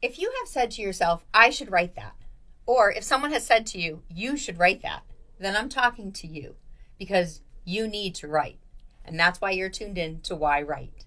If you have said to yourself, I should write that, or if someone has said to you, you should write that, then I'm talking to you because you need to write. And that's why you're tuned in to yWrite.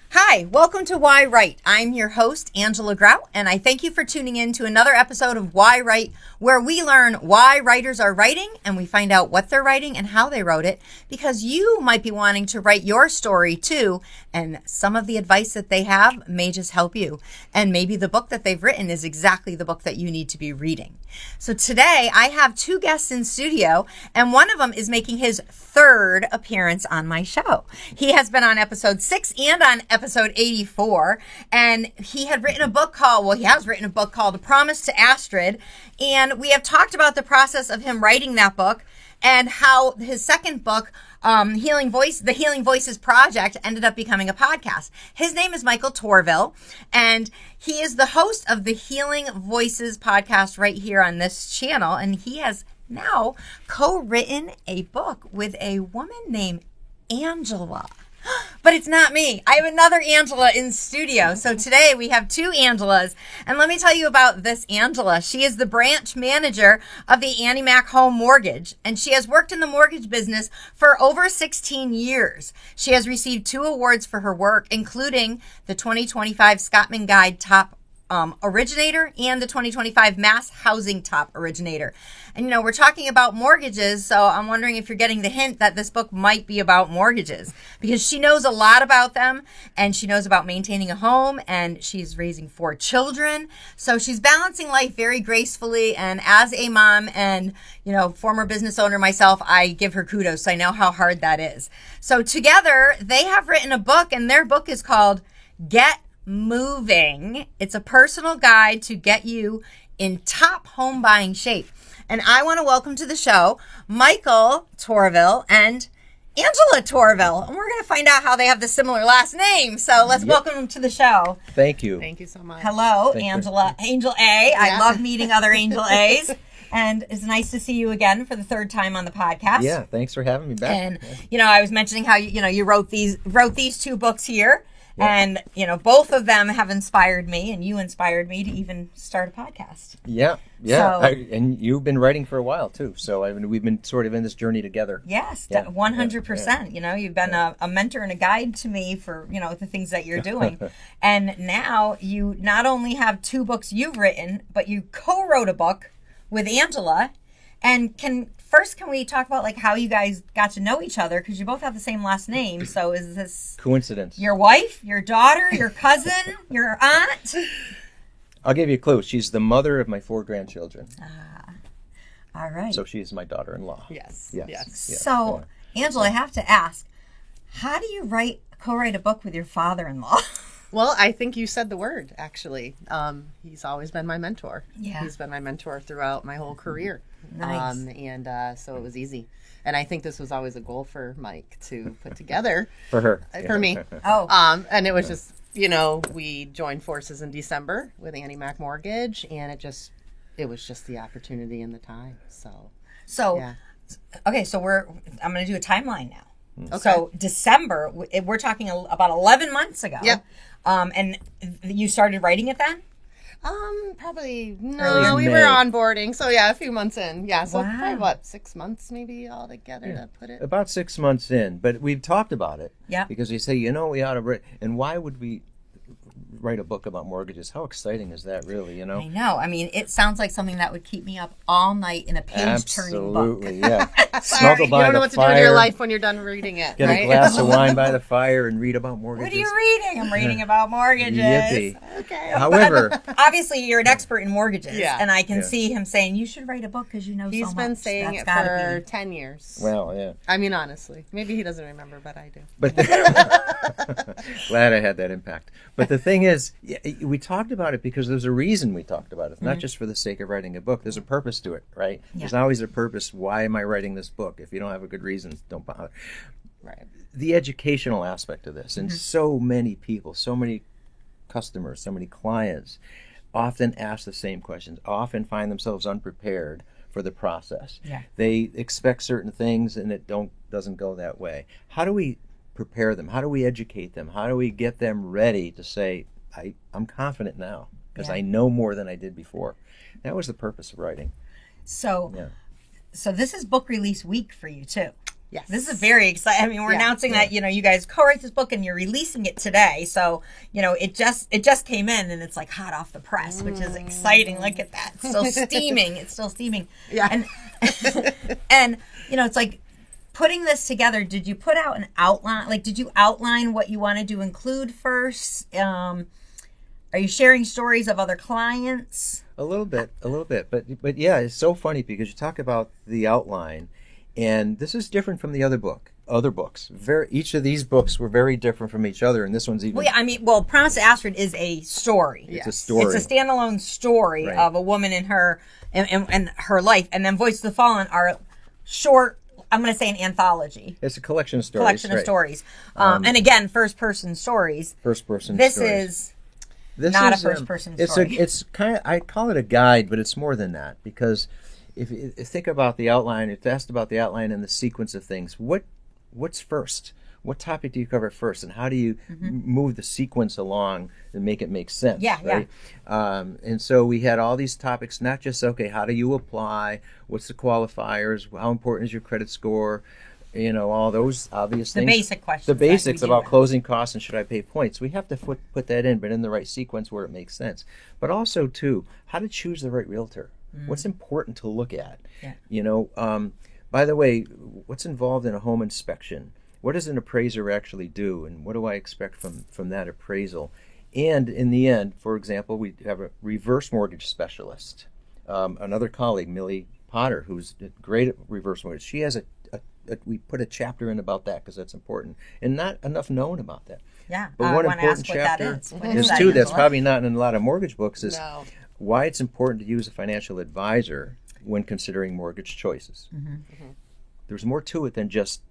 Hi, welcome to yWrite. I'm your host, Angela Grout, and I thank you for tuning in to another episode of yWrite, where we learn why writers are writing and we find out what they're writing and how they wrote it, because you might be wanting to write your story too, and some of the advice that they have may just help you. And maybe the book that they've written is exactly the book that you need to be reading. So today I have two guests in studio, and one of them is making his third appearance on my show. He has been on episode 6 and on episode 84, and he has written a book called A Promise to Astrid, and we have talked about the process of him writing that book and how his second book, the Healing Voices Project, ended up becoming a podcast. His name is Michael Tourville, and he is the host of the Healing Voices podcast right here on this channel, and he has now co-written a book with a woman named Angela. But it's not me. I have another Angela in studio. So today we have two Angelas. And let me tell you about this Angela. She is the branch manager of the AnnieMac Mortgage. And she has worked in the mortgage business for over 16 years. She has received 2 awards for her work, including the 2025 Scottman Guide Top Originator and the 2025 Mass Housing Top Originator. And we're talking about mortgages, so I'm wondering if you're getting the hint that this book might be about mortgages, because she knows a lot about them, and she knows about maintaining a home, and she's raising 4 children. So she's balancing life very gracefully, and as a mom and former business owner myself, I give her kudos. I know how hard that is. So together they have written a book, and their book is called Get Moving. It's a personal guide to get you in top home buying shape. And I want to welcome to the show Michael Tourville and Angela Tourville. And we're going to find out how they have the similar last name. So let's welcome them to the show. Thank you. Thank you so much. Hello, Angela. Angel A. Yeah. I love meeting other Angel A's. And it's nice to see you again for the third time on the podcast. Yeah, thanks for having me back. And I was mentioning how you wrote these 2 books here. And, both of them have inspired me, and you inspired me to even start a podcast. Yeah. So, and you've been writing for a while, too. So we've been sort of in this journey together. Yes, 100%. Yeah. You've been a mentor and a guide to me for, the things that you're doing. And now you not only have 2 books you've written, but you co-wrote a book with Angela. And can we talk about how you guys got to know each other? Because you both have the same last name. So is this coincidence? Your wife, your daughter, your cousin, your aunt? I'll give you a clue. She's the mother of my 4 grandchildren. All right. So she's my daughter-in-law. Yes. So, Angela, I have to ask, how do you co-write a book with your father-in-law? Well, I think you said the word, actually. He's always been my mentor. Yeah. He's been my mentor throughout my whole career. Nice. So it was easy. And I think this was always a goal for Mike to put together. For her. For me. Oh. And it was just, we joined forces in December with AnnieMac Mortgage, and it was just the opportunity and the time. Okay, so I'm going to do a timeline now. Okay. So December, we're talking about 11 months ago. Yep. And you started writing it then? Probably, Early no, we May. were onboarding. So a few months in. Yeah, so Wow. probably 6 months maybe all together to put it. About 6 months in. But we've talked about it. Yeah. Because we say, we ought to write. And why would we write a book about mortgages? How exciting is that, really, I know. I mean, it sounds like something that would keep me up all night in a page-turning book. Absolutely, yeah. Sorry, Snuggle you by don't know the what to fire, do with your life when you're done reading it. Get right? a glass of wine by the fire and read about mortgages. What are you reading? I'm reading about mortgages. Yippee. Okay. However, Obviously, you're an expert in mortgages, Yeah. and I can Yeah. see him saying, you should write a book because you know He's so been much. saying That's it gotta for be. 10 years. well, yeah. I mean, honestly. Maybe he doesn't remember, but I do. But glad I had that impact. But the thing is, we talked about it because there's a reason we talked about it. It's not just for the sake of writing a book. There's a purpose to it, right? Yeah. There's always a purpose. Why am I writing this book? If you don't have a good reason, don't bother. Right. The educational aspect of this, and so many people, so many customers, so many clients often ask the same questions, often find themselves unprepared for the process. Yeah. They expect certain things and it doesn't go that way. How do we prepare them? How do we educate them? How do we get them ready to say, I'm confident now because I know more than I did before? That was the purpose of writing. So, so this is book release week for you too. Yes. This is very exciting. I mean, we're announcing that, you guys co-write this book and you're releasing it today. So, it just came in and it's like hot off the press, which is exciting. Look at that. It's still steaming. It's still steaming. Yeah. And, and it's like putting this together. Did you put out an outline? Like, did you outline what you wanted to include first? Are you sharing stories of other clients? A little bit. But yeah, it's so funny because you talk about the outline. And this is different from the other books. Each of these books were very different from each other, and this one's even. Well, yeah, Promise to Astrid is a story. It's a story. It's a standalone story of a woman in her and her life, and then Voice of the Fallen are short. I'm going to say an anthology. It's a collection of stories. And again, first person stories. This is not a first person story. It's kind of, I call it a guide, but it's more than that because. If you think about the outline, if asked about the outline and the sequence of things, what's first? What topic do you cover first, and how do you move the sequence along and make it make sense? Right? And so we had all these topics, not just how do you apply? What's the qualifiers? How important is your credit score? All those obvious things. The basic questions. The basics about closing costs and should I pay points. We have to put that in, but in the right sequence where it makes sense. But also too, how to choose the right realtor. What's important to look at? Yeah. By the way, what's involved in a home inspection? What does an appraiser actually do? And what do I expect from that appraisal? And in the end, for example, we have a reverse mortgage specialist. Another colleague, Millie Potter, who's great at reverse mortgage. She has we put a chapter in about that because that's important. And not enough known about that. Yeah. But one important chapter is too, that's probably not in a lot of mortgage books, is why it's important to use a financial advisor when considering mortgage choices. There's more to it than just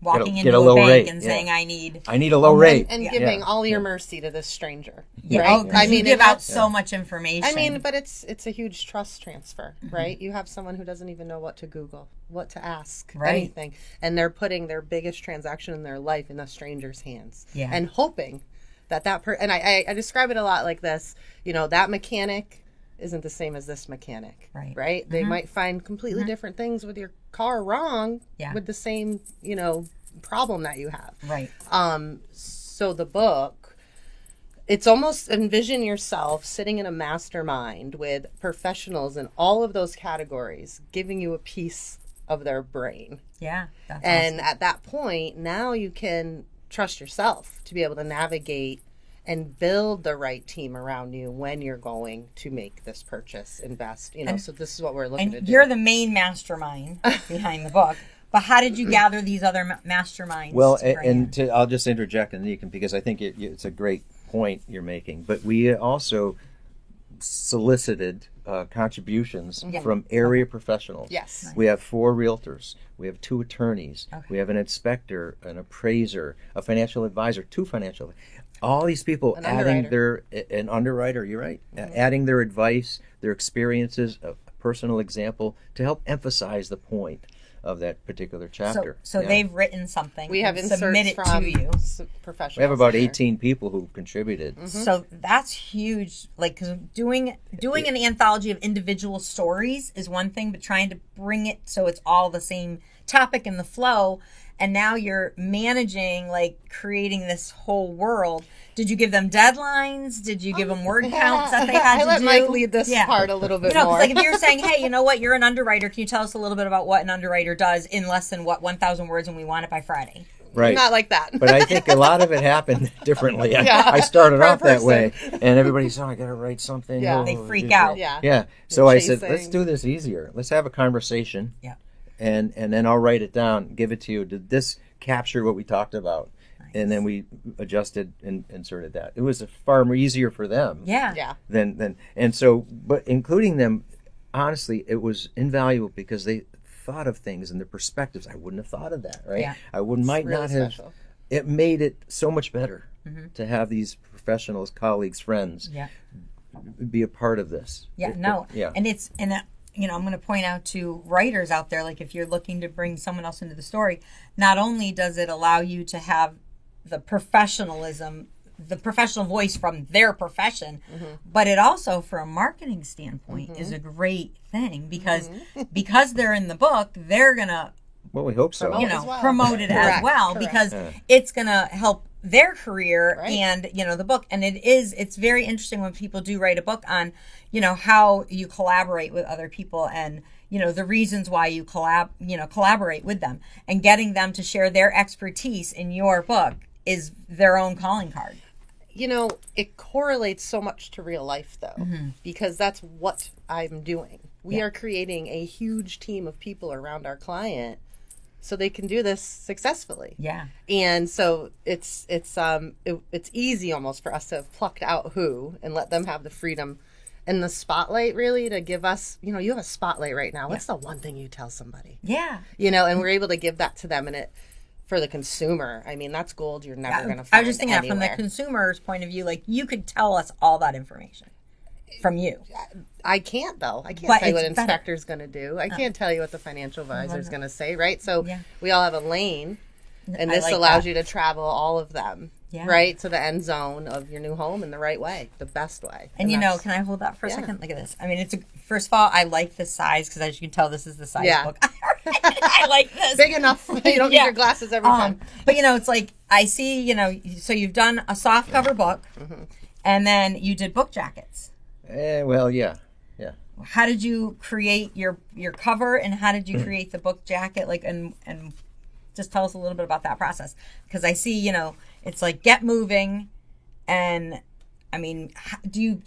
walking get into a low bank rate and saying, I need a low rate. And giving all your mercy to this stranger. Yeah. Right? I mean, you give out so much information. I mean, but it's a huge trust transfer, right? You have someone who doesn't even know what to Google, what to ask, anything. And they're putting their biggest transaction in their life in a stranger's hands. Yeah. And hoping that and I describe it a lot like this, that mechanic isn't the same as this mechanic, right? They might find completely different things with your car wrong with the same, problem that you have. Right. So the book, it's almost envision yourself sitting in a mastermind with professionals in all of those categories, giving you a piece of their brain. Yeah. That's and awesome. At that point, now you can trust yourself to be able to navigate and build the right team around you when you're going to make this purchase, invest, so this is what we're looking to do. You're the main mastermind behind the book, but how did you gather these other masterminds? Well, I'll just interject, and you can, because I think it's a great point you're making, but we also solicited contributions from area professionals. Yes. We have 4 realtors. We have 2 attorneys. We have an inspector, an appraiser, a financial advisor, 2 financial. All these people an underwriter, you're right, adding their advice, their experiences, a personal example to help emphasize the point of that particular chapter. So they've written something. We have submitted from to you. Professionals. We have about 18 people who contributed. So that's huge. Like, because doing an anthology of individual stories is one thing, but trying to bring it so it's all the same topic in the flow. And now you're managing, like, creating this whole world. Did you give them deadlines? Did you give them word counts that they had to do? I let Mike lead this part a little bit more. Like, if you're saying, hey, you know what, you're an underwriter, can you tell us a little bit about what an underwriter does in less than 1,000 words, and we want it by Friday? Right. Not like that. But I think a lot of it happened differently. I started off that way, and everybody's, I got to write something. Yeah. They freak out. Yeah. So I said, let's do this easier. Let's have a conversation. Yeah. And then I'll write it down, give it to you. Did this capture what we talked about? Nice. And then we adjusted and inserted that. It was far easier for them. Yeah. But including them, honestly, it was invaluable because they thought of things and their perspectives. I wouldn't have thought of that, right? Yeah. It made it so much better to have these professionals, colleagues, friends be a part of this. Yeah, I'm going to point out to writers out there, like if you're looking to bring someone else into the story, not only does it allow you to have the professionalism, the professional voice from their profession, but it also, from a marketing standpoint, is a great thing because they're in the book, they're going to, well, we hope so. Promote it as well because it's going to help their career and, the book. And it's very interesting when people do write a book on, how you collaborate with other people and, the reasons why you collaborate with them, and getting them to share their expertise in your book is their own calling card. It correlates so much to real life, though, because that's what I'm doing. We are creating a huge team of people around our client so they can do this successfully. Yeah. And so it's easy almost for us to have plucked out who and let them have the freedom and the spotlight, really, to give us, you have a spotlight right now. What's the one thing you tell somebody? Yeah. And we're able to give that to them, and it, for the consumer, I mean, that's gold you're never going to find. I was just thinking that from the consumer's point of view, like, you could tell us all that information from you. I can't, though. I can't tell you what an inspector's going to do. I can't tell you what the financial advisor's going to say, right? So we all have a lane, and this allows you to travel all of them, right, to the end zone of your new home in the right way, the best way. And can I hold that for a second? Look at this. I mean, first of all, I like this size because, as you can tell, this is the size book. I like this. Big enough. You don't need your glasses every time. But, it's like, I see, so you've done a soft cover book, and then you did book jackets. Well, yeah. How did you create your cover, and how did you create the book jacket? Like, and just tell us a little bit about that process, because I see, it's like get moving, and I mean, you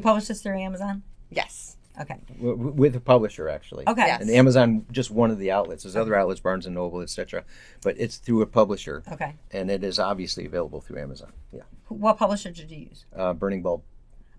publish this through Amazon? Yes. Okay. With a publisher, actually. Okay. Yes. And Amazon, just one of the outlets. There's other outlets, Barnes & Noble, etc. But it's through a publisher. Okay. And it is obviously available through Amazon. Yeah. What publisher did you use? Burning Bulb.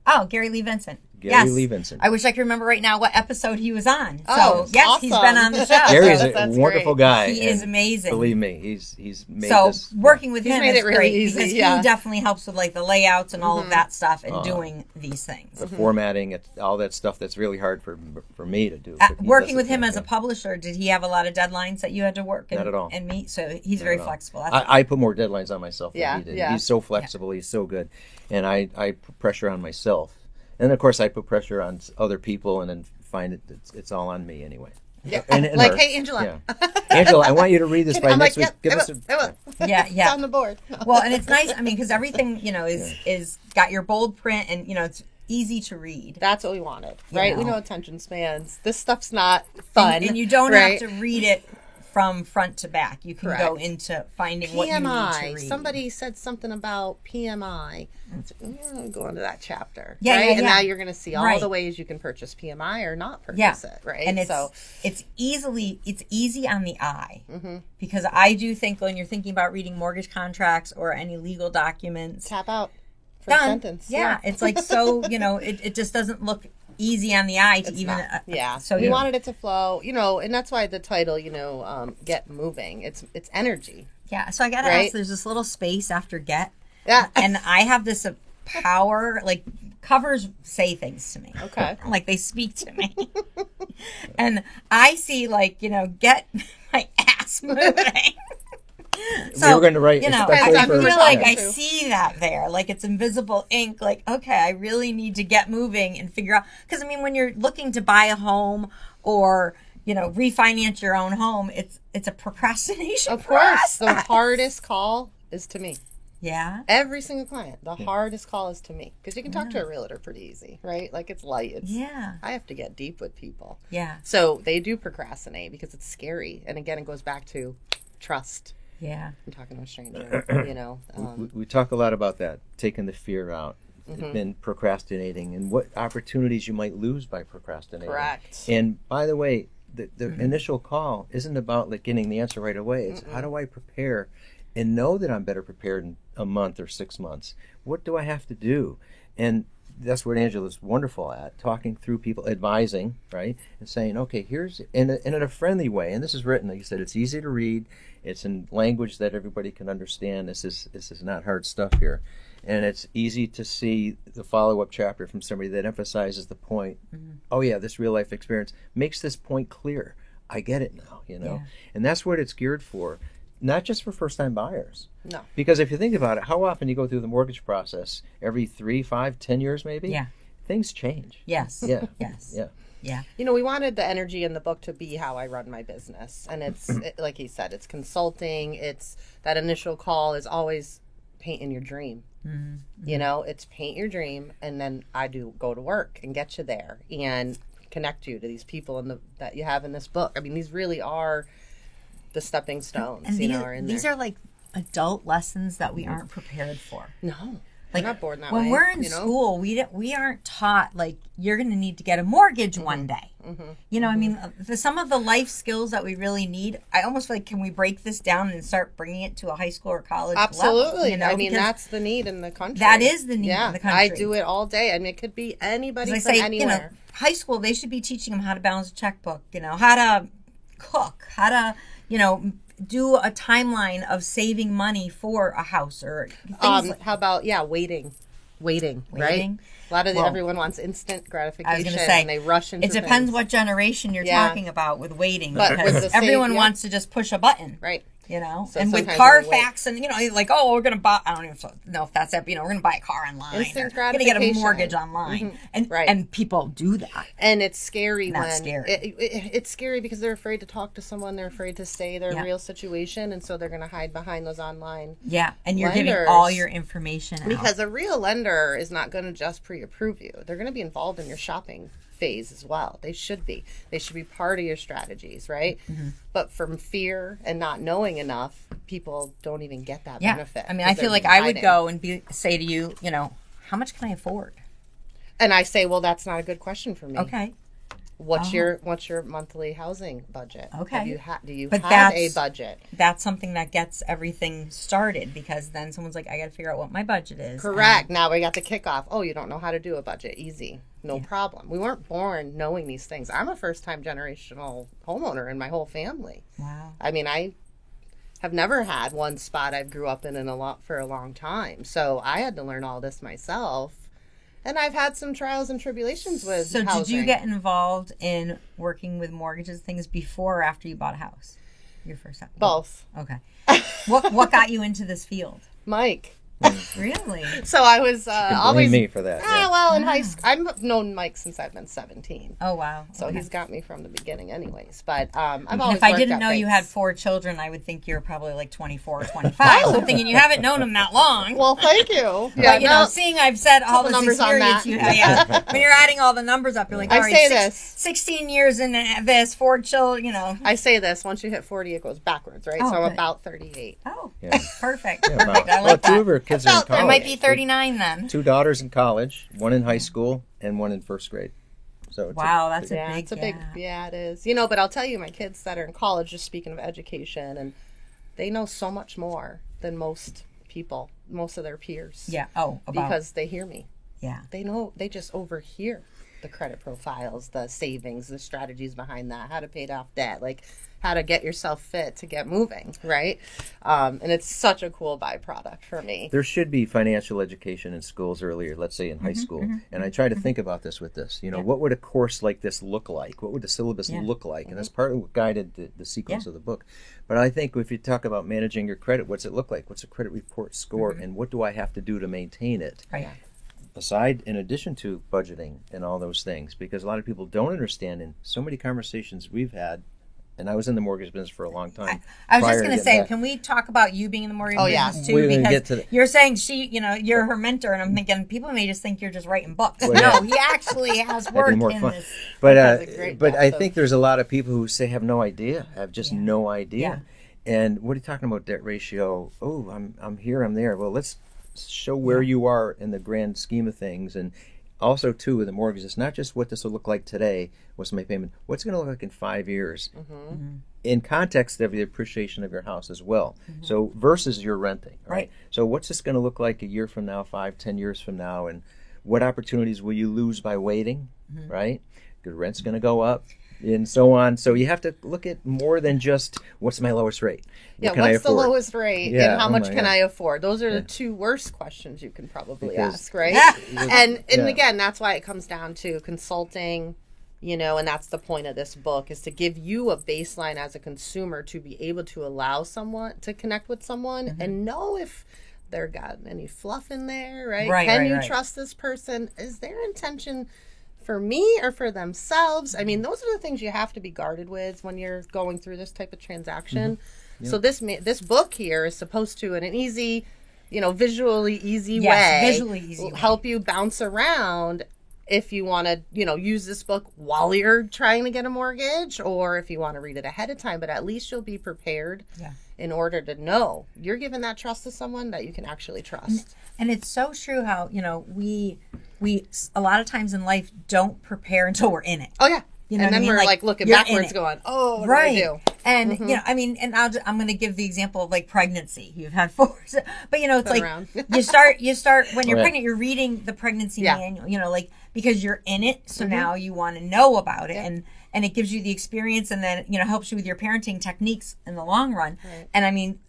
Oh, Gary Lee Vincent. Gary Lee Vincent. I wish I could remember right now what episode he was on. Oh, yes, awesome. He's been on the show. Gary is a wonderful guy. He is amazing. Believe me, he's made this. So working with him made is it really great easy, because he definitely helps with like the layouts and all of that stuff and doing these things. The formatting, all that stuff that's really hard for me to do. Working with him as a publisher, did he have a lot of deadlines that you had to work Not at all. and meet? So he's very flexible. I put more deadlines on myself than he did. Yeah. He's so flexible. He's so good. And I put pressure on myself. And of course, I put pressure on other people, and then find it's all on me anyway. Yeah. And like, her. hey, Angela. Yeah. Angela, I want you to read this by next week. Give us It's on the board. Well, and it's nice. I mean, because everything is got your bold print, and it's easy to read. That's what we wanted, right? We know attention spans. This stuff's not fun, and you don't have to read it from front to back. You can go into finding PMI. What you need to read. Somebody said something about PMI. Go into that chapter. Yeah, right? yeah. And now you're going to see all the ways you can purchase PMI or not purchase it, right? And it's easy on the eye, because I do think when you're thinking about reading mortgage contracts or any legal documents, tap out for a sentence. Yeah, it's like so it just doesn't look easy on the eye to so we wanted it to flow, and that's why the title, get moving. It's energy. Yeah, so I gotta ask, there's this little space after get. Yeah. And I have this power, like covers say things to me. Okay. Like they speak to me. And I see get my ass moving. So, we were going to write I feel like I see that there, like it's invisible ink, like, okay, I really need to get moving and figure out, because I mean, when you're looking to buy a home or, refinance your own home, it's a procrastination process. The hardest call is to me. Yeah. Every single client, the hardest call is to me, because you can talk to a realtor pretty easy, right? Like it's light. I have to get deep with people. Yeah. So they do procrastinate because it's scary. And again, it goes back to trust. Yeah. I'm talking to a stranger, we talk a lot about that, taking the fear out and procrastinating, and what opportunities you might lose by procrastinating. Correct. And by the way, the initial call isn't about getting the answer right away. It's how do I prepare and know that I'm better prepared in a month or 6 months? What do I have to do? And that's what Angela's wonderful at, talking through people, advising, right? And saying, okay, here's, and in a friendly way, and this is written, like you said, it's easy to read, it's in language that everybody can understand. This is not hard stuff here. And it's easy to see the follow-up chapter from somebody that emphasizes the point. Oh yeah, this real life experience makes this point clear. I get it now, and that's what it's geared for, not just for first-time buyers. No. Because if you think about it, how often you go through the mortgage process? Every 3, 5, 10 years maybe? Yeah. Things change. Yes. Yeah. Yes. Yeah. Yeah. We wanted the energy in the book to be how I run my business. And it's, like he said, it's consulting. It's that initial call is always painting your dream. It's paint your dream. And then I go to work and get you there and connect you to these people that you have in this book. I mean, these really are the stepping stones, and are in there. These are like adult lessons that we aren't prepared for. No. Like, we're not born that when way. we're in school, we aren't taught, like, you're going to need to get a mortgage one day. I mean, some of the life skills that we really need, I almost feel like, can we break this down and start bringing it to a high school or college Absolutely. level? I mean, that's the need in the country. That is the need in the country. I do it all day. I mean, it could be anybody from anywhere. High school, they should be teaching them how to balance a checkbook, how to cook, how to, do a timeline of saving money for a house or things how about waiting, right? A lot of everyone wants instant gratification. I was going to say, and they rush into it depends things. what generation you're talking about with waiting, but because everyone wants to just push a button, right? So and with Carfax and like, we're going to buy, I don't even know if that's it, we're going to buy a car online. Instant we're going to get a mortgage online. And people do that. And it's scary scary. It's scary because they're afraid to talk to someone, they're afraid to say their real situation, and so they're going to hide behind those online and you're giving all your information out. Because a real lender is not going to just pre-approve you. They're going to be involved in your shopping phase as well. They should be part of your strategies, right? But from fear and not knowing enough, people don't even get that benefit. I mean, I feel like I would go and say to you, how much can I afford? And I say, well, that's not a good question for me. Okay. What's your monthly housing budget? Okay. Do you have a budget? That's something that gets everything started, because then someone's like, I got to figure out what my budget is. Correct. Now we got the kickoff. Oh, you don't know how to do a budget? Easy. No problem. We weren't born knowing these things. I'm a first-time generational homeowner in my whole family. Wow. I mean, I have never had one spot I grew up in for a long time. So I had to learn all this myself. And I've had some trials and tribulations with So housing. Did you get involved in working with mortgages things before or after you bought a house? Your first house? Both. Okay. What got you into this field? Mike. Really? So I was always me for that. Well, in high school, I've known Mike since I've been 17. Oh wow! So he's got me from the beginning, anyways. But I've and always. If I didn't know you had 4 children, I would think you're probably like 24 or 25. So I'm thinking you haven't known them that long. Well, thank you. But seeing I've said all this numbers on experience that. you have, when you're adding all the numbers up, you're like, all right, say this 16 years in this, 4 children, I say this: once you hit 40, it goes backwards, right? Oh, so I'm good. about 38. Oh, Yeah. perfect. Yeah, Perfect. I like 2 that. of her kids are in college. I might be 39 then. 2 daughters in college, 1 in high school, and 1 in first grade. So it's that's a big it's a big. Yeah, it is. But I'll tell you, my kids that are in college, just speaking of education, and they know so much more than most people, most of their peers. Yeah. Because they hear me. Yeah. They just overhear the credit profiles, the savings, the strategies behind that, how to pay off debt, like how to get yourself fit to get moving, right? And it's such a cool byproduct for me. There should be financial education in schools earlier, let's say in high school. And I try to think about this with this. What would a course like this look like? What would the syllabus look like? And that's part of what guided the sequence of the book. But I think if you talk about managing your credit, what's it look like? What's a credit report score? And what do I have to do to maintain it? Right. In addition to budgeting and all those things, because a lot of people don't understand, in so many conversations we've had, and I was in the mortgage business for a long time. I was just going to say, can we talk about you being in the mortgage business too? Because you're saying you're her mentor, and I'm thinking people may just think you're just writing books. No, he actually has worked in this. But I think there's a lot of people who have no idea, have just no idea. And what are you talking about, debt ratio? Oh, I'm here, I'm there. Well, let's show where you are in the grand scheme of things. And also, too, with the mortgage, it's not just what this will look like today, what's my payment, what's it going to look like in 5 years, in context of the appreciation of your house as well. So versus your renting, right? So what's this going to look like a year from now, 5, 10 years from now, and what opportunities will you lose by waiting, right? Your rent's going to go up. and so on. So you have to look at more than just what's my lowest rate. What's the lowest rate and how much can I afford? Those are the two worst questions you can probably ask, right? And again, that's why it comes down to consulting, and that's the point of this book, is to give you a baseline as a consumer to be able to allow someone to connect with someone and know if they're got any fluff in there, right? Can you trust this person? Is their intention for me or for themselves? I mean, those are the things you have to be guarded with when you're going through this type of transaction. So this book here is supposed to, in an easy, visually easy way, help you bounce around if you want to, use this book while you're trying to get a mortgage, or if you want to read it ahead of time. But at least you'll be prepared in order to know you're giving that trust to someone that you can actually trust. And it's so true how, we a lot of times in life don't prepare until we're in it. Oh, yeah. You know and then we're like looking backwards going, oh, what do I do? And, and I'm going to give the example of like pregnancy. You've had 4, but it's like you start when you're pregnant, you're reading the pregnancy manual, because you're in it. So now you want to know about it and it gives you the experience, and then, helps you with your parenting techniques in the long run. Right. And I mean,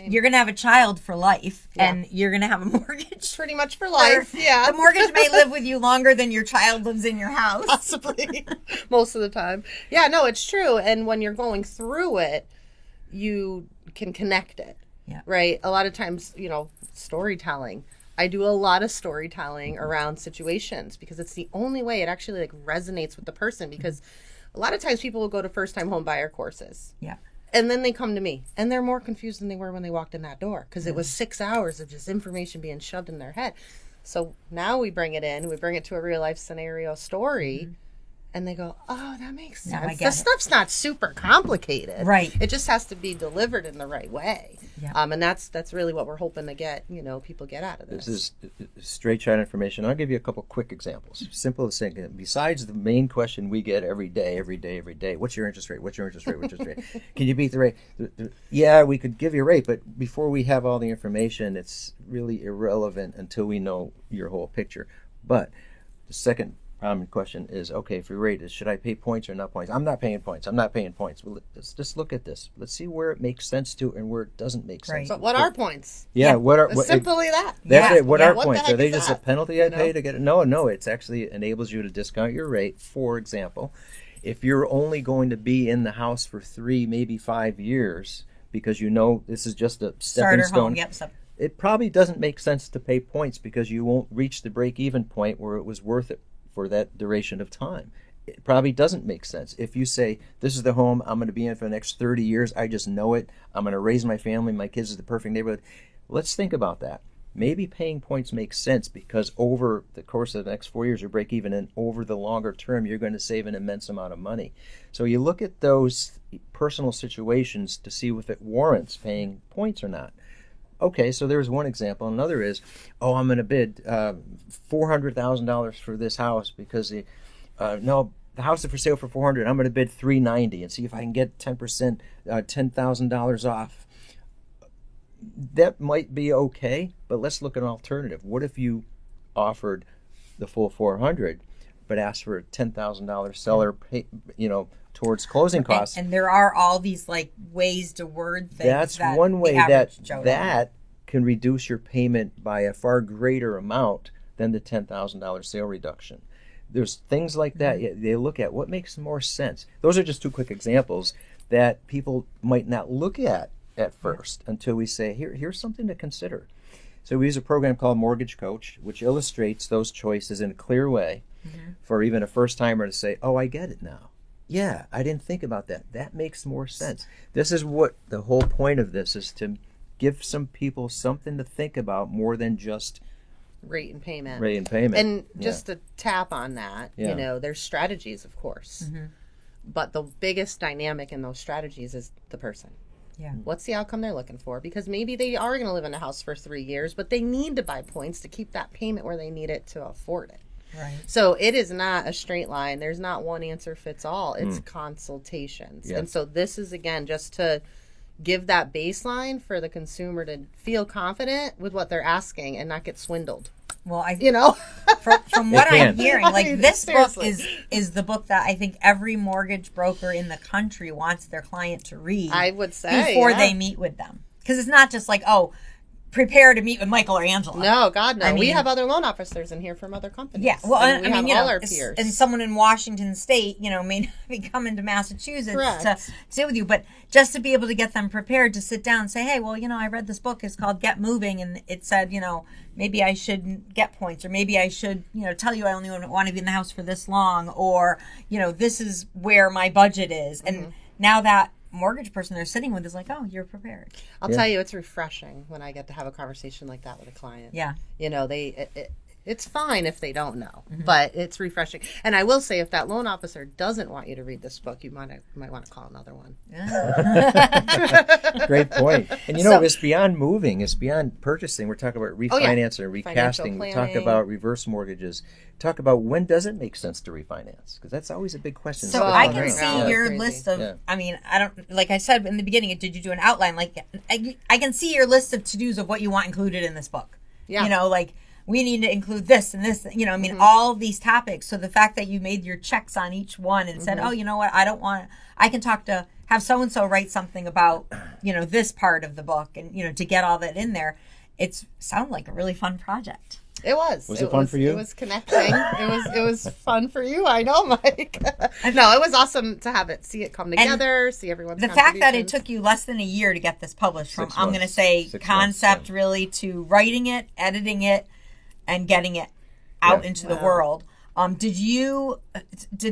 you're going to have a child for life, and you're going to have a mortgage. Pretty much for life, The mortgage may live with you longer than your child lives in your house. Possibly. Most of the time. Yeah, no, it's true. And when you're going through it, you can connect it, right? A lot of times, storytelling. I do a lot of storytelling around situations because it's the only way it actually like resonates with the person, because a lot of times people will go to first-time home buyer courses. Yeah. And then they come to me, and they're more confused than they were when they walked in that door, because it was 6 hours of just information being shoved in their head. So now we bring it to a real life scenario story, and they go, oh, that makes sense. The stuff's not super complicated. Right. It just has to be delivered in the right way. Yeah. And that's really what we're hoping to get, people get out of this. This is straight shot information. I'll give you a couple quick examples. Simple as saying, besides the main question we get every day, what's your interest rate? What's your interest rate? What's your interest rate? Can you beat the rate? Yeah, we could give you a rate, but before we have all the information, it's really irrelevant until we know your whole picture. But the second common question is, okay, if your rate is, should I pay points or not points? I'm not paying points. Well, let's just look at this. Let's see where it makes sense to and where it doesn't make sense. So what are points? Yeah, what are simply that? That's it. What are points? Are they just a penalty I pay to get it? No. It's actually enables you to discount your rate. For example, if you're only going to be in the house for 3, maybe 5 years, because this is just a stepping stone. It probably doesn't make sense to pay points, because you won't reach the break-even point where it was worth it for that duration of time. It probably doesn't make sense. If you say, this is the home I'm going to be in for the next 30 years, I just know it, I'm going to raise my family, my kids is the perfect neighborhood. Let's think about that. Maybe paying points makes sense, because over the course of the next 4 years you break even, and over the longer term you're going to save an immense amount of money. So you look at those personal situations to see if it warrants paying points or not. Okay, so there's one example. Another is, I'm going to bid $400,000 for this house because the house is for sale for $400,000. I'm going to bid $390,000 and see if I can get 10%, $10,000 off. That might be okay, but let's look at an alternative. What if you offered the full $400,000, but asked for a $10,000 seller pay, towards closing costs? And there are all these like ways to word things. That's one way that can reduce your payment by a far greater amount than the $10,000 sale reduction. There's things like that. They look at what makes more sense. Those are just 2 quick examples that people might not look at first until we say, here's something to consider. So we use a program called Mortgage Coach, which illustrates those choices in a clear way for even a first-timer to say, oh, I get it now. Yeah, I didn't think about that. That makes more sense. This is what the whole point of this is, to give some people something to think about more than just rate and payment. And just to tap on that, there's strategies, of course. But the biggest dynamic in those strategies is the person. Yeah. What's the outcome they're looking for? Because maybe they are going to live in a house for 3 years, but they need to buy points to keep that payment where they need it to afford it. Right. So it is not a straight line. There's not one answer fits all. It's consultations. Yep. And so this is, again, just to give that baseline for the consumer to feel confident with what they're asking and not get swindled. Well, from what I'm hearing, like this Seriously. book is the book that I think every mortgage broker in the country wants their client to read. I would say before they meet with them, because it's not just like, oh, prepare to meet with Michael or Angela. No, God, no. I mean, we have other loan officers in here from other companies. Yeah, well, I mean, I mean, all our peers. And someone in Washington State, may not be coming to Massachusetts Correct. to sit with you, but just to be able to get them prepared to sit down and say, hey, well, I read this book. It's called Get Moving, and it said, maybe I shouldn't get points, or maybe I should, tell you I only want to be in the house for this long, or, this is where my budget is. And now that mortgage person they're sitting with is like, oh, you're prepared. I'll tell you, it's refreshing when I get to have a conversation like that with a client. Yeah. It's fine if they don't know, but it's refreshing. And I will say, if that loan officer doesn't want you to read this book, you might want to call another one. Great point. And it's beyond moving. It's beyond purchasing. We're talking about refinancing and recasting. We talk about reverse mortgages. Talk about when does it make sense to refinance? Because that's always a big question. So I can see your list of, I mean, I don't, like I said in the beginning, did you do an outline? Like, I can see your list of to-dos of what you want included in this book. Yeah. Like, we need to include this and this, all of these topics. So the fact that you made your checks on each one and said, oh, you know what, I can have so-and-so write something about, this part of the book and, to get all that in there. It sounded like a really fun project. It was. Was it fun for you? It was connecting. It was fun for you. I know, Mike. No, it was awesome to see it come together, see everyone's the fact that it took you less than a year to get this published from, I'm going to say, concept really to writing it, editing it, and getting it out into the world. Did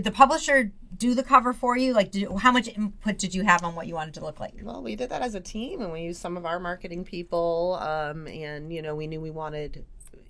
the publisher do the cover for you? Like, how much input did you have on what you wanted to look like? Well, we did that as a team, and we used some of our marketing people, and we knew we wanted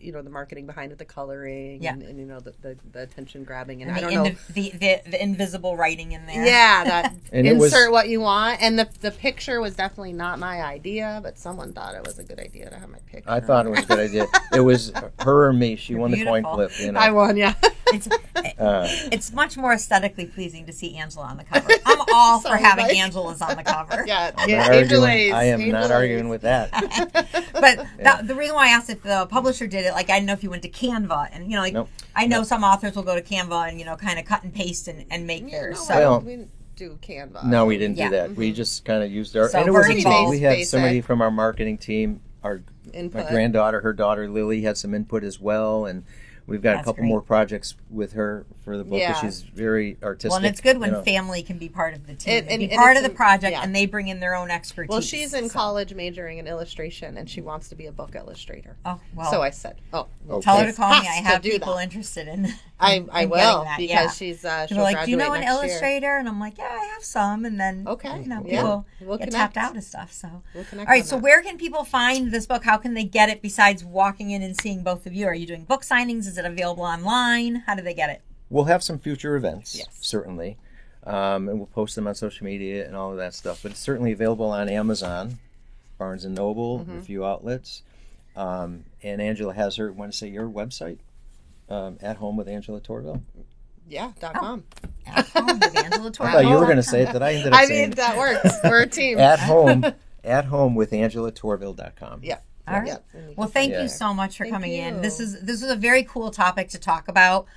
the marketing behind it, the coloring, and the attention grabbing, and I don't know the invisible writing in there. Yeah, that insert what you want, and the picture was definitely not my idea, but someone thought it was a good idea to have my picture. I thought it was a good idea. It was her or me. She won the coin flip. I won, yeah. It's much more aesthetically pleasing to see Angela on the cover. I'm all for having Angela's on the cover. I am not arguing with that. But the reason why I asked if the publisher did it, like, I didn't know if you went to Canva, and nope. I know some authors will go to Canva and kind of cut and paste and make theirs. We didn't do Canva. No, we didn't do that. We just kind of used our. So and it was a team. basic. We had somebody from our marketing team. My input. granddaughter, her daughter Lily, had some input as well, and we've got a couple more projects with her for the book because she's very artistic. Well, and it's good when family can be part of the team, and be part of the project, and they bring in their own expertise. Well, she's in college majoring in illustration, and she wants to be a book illustrator. Oh, well. So I said, tell her to call me. I have people interested in I will, that. because she'll like, do you know an next illustrator? year. And I'm like, yeah, I have some. And then, people we'll get connect. tapped out of stuff. So, we'll connect. All right, so where can people find this book? How can they get it besides walking in and seeing both of you? Are you doing book signings? Is it available online? How do they get it? We'll have some future events, certainly. And we'll post them on social media and all of that stuff. But it's certainly available on Amazon, Barnes & Noble, a few outlets. And Angela has her, want to say your website? At Home with Angela Tourville? Yeah, .com. At Home with Angela Tourville. I thought you were going to say it, that I ended up saying it. That works. We're a team. At Home with AngelaTourville.com. Yeah. All right. Well, thank you so much for coming in. This is a very cool topic to talk about.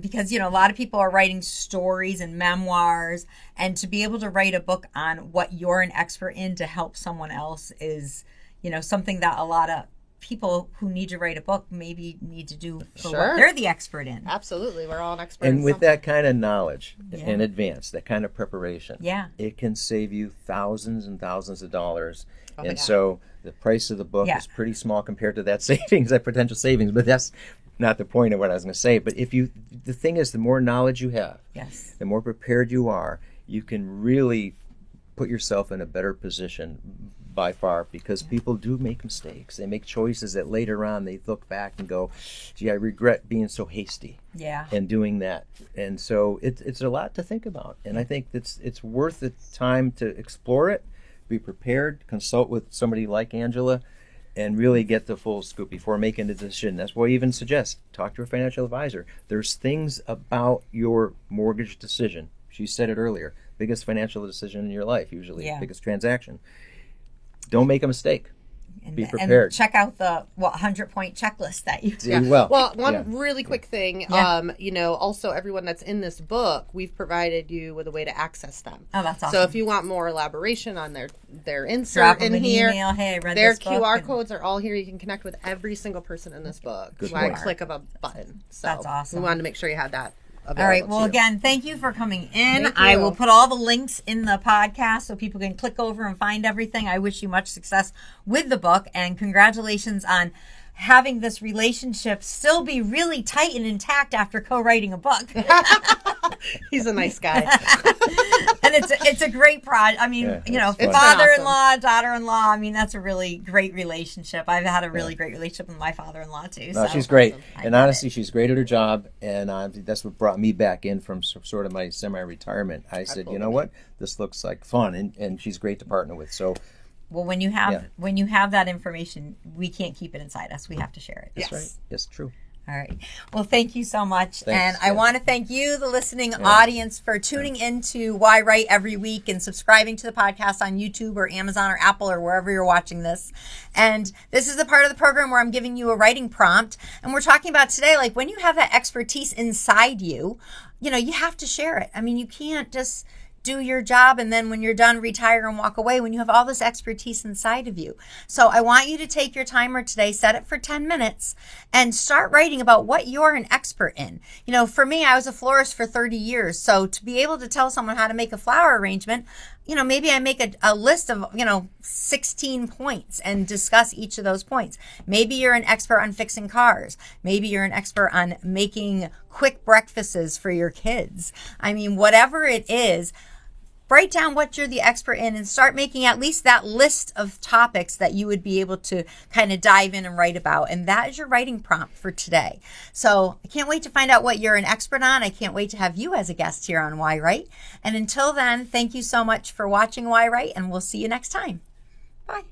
Because, a lot of people are writing stories and memoirs, and to be able to write a book on what you're an expert in to help someone else is, something that a lot of people who need to write a book maybe need to do for what they're the expert in. Absolutely. We're all an expert and in with something. that kind of knowledge in advance, that kind of preparation, it can save you thousands and thousands of dollars. So the price of the book is pretty small compared to that savings, that potential savings, but that's not the point of what I was going to say. But the thing is, the more knowledge you have, the more prepared you are, you can really put yourself in a better position by far, because people do make mistakes. They make choices that later on they look back and go, gee, I regret being so hasty and doing that. And so it's a lot to think about. And I think it's worth the time to explore it, be prepared, consult with somebody like Angela, and really get the full scoop before making a decision. That's why I even suggest talk to a financial advisor. There's things about your mortgage decision. She said it earlier. Biggest financial decision in your life, usually. Biggest transaction. Don't make a mistake. Be prepared. And check out the 100-point checklist that you do. Well, one really quick thing. Also everyone that's in this book, we've provided you with a way to access them. Oh, that's awesome. So if you want more elaboration on their insert in here, email. Hey, I read their this book QR codes are all here. You can connect with every single person in this book by a click of a button. So that's awesome. We wanted to make sure you had that. All right. Well, again, thank you for coming in. I will put all the links in the podcast so people can click over and find everything. I wish you much success with the book, and congratulations on having this relationship still be really tight and intact after co-writing a book. He's a nice guy. And it's a great project. I mean, father-in-law, daughter-in-law. I mean, that's a really great relationship. I've had a really great relationship with my father-in-law too. No, she's great. And honestly, she's great at her job. And that's what brought me back in from sort of my semi-retirement. I said, you know what? This looks like fun. And she's great to partner with. So, well, when you have that information, we can't keep it inside us. We have to share it. That's right. Yes, true. All right. Well, thank you so much. Thanks. And I want to thank you, the listening audience, for tuning into yWrite every week and subscribing to the podcast on YouTube or Amazon or Apple or wherever you're watching this. And this is the part of the program where I'm giving you a writing prompt. And we're talking about today, like when you have that expertise inside you, you have to share it. I mean, you can't just do your job and then when you're done, retire and walk away when you have all this expertise inside of you. So I want you to take your timer today, set it for 10 minutes, and start writing about what you're an expert in. For me, I was a florist for 30 years. So to be able to tell someone how to make a flower arrangement, maybe I make a list of, 16 points and discuss each of those points. Maybe you're an expert on fixing cars. Maybe you're an expert on making quick breakfasts for your kids. I mean, whatever it is, write down what you're the expert in and start making at least that list of topics that you would be able to kind of dive in and write about. And that is your writing prompt for today. So I can't wait to find out what you're an expert on. I can't wait to have you as a guest here on yWrite. And until then, thank you so much for watching yWrite, and we'll see you next time. Bye.